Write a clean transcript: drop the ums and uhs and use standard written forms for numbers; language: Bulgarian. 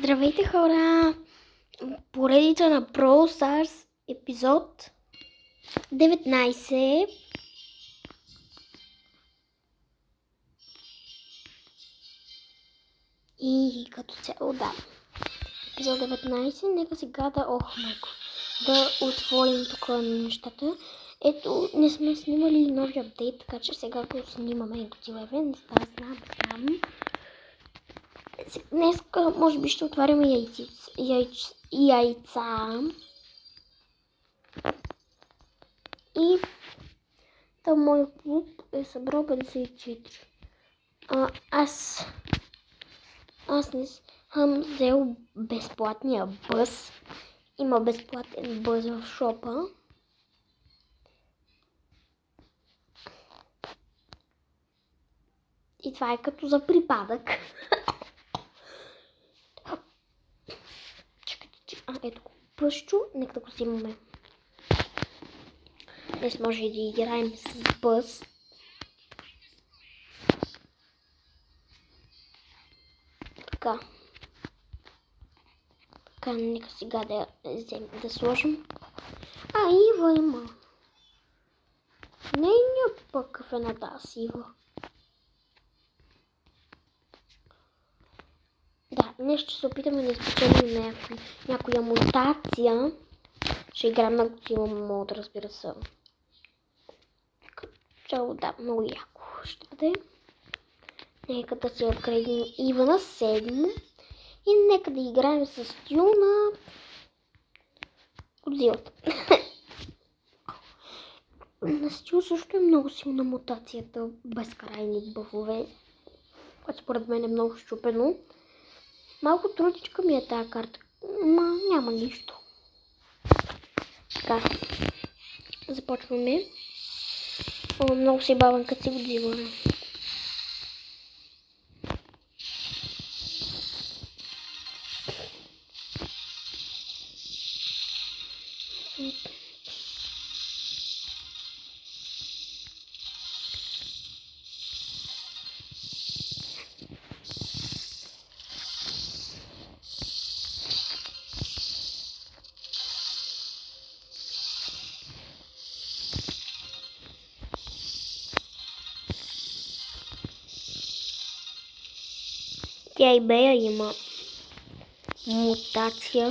Здравейте, хора! Поредица на Brawl Stars, епизод 19. И като цяло, да. Епизод 19. Нека сега да отворим тук нещата. Ето, не сме снимали нови апдейт, така че сега го снимаме и го делевен. Да, знам. Днес може би ще отваряме яйца. И там мой клуб е събрал 54. Аз не съм взел безплатния бъс. Има безплатен бъс в шопа. И това е като за припадък. Ето го пъщу, нека да го взимаме. Днес може да играем с бъс. Така, нека сега да сложим. Ива има. Не пък кафената с Ива. Да, днес ще се опитаме да спечелим някоя мутация. Ще играем на Godzilla мод, разбира се. Цяло, да, много яко ще бъде. Нека да се открадим Ива на 7. И нека да играем с Стю на Godzilla. На Стю също е много силна мутацията. Безкрайни бъфове. Което според мен е много щупено. Малко трудичка ми е тази карта. Няма нищо. Така. Започваме. Много си бавен, като си го взимаме. Тя и Бея има мутация.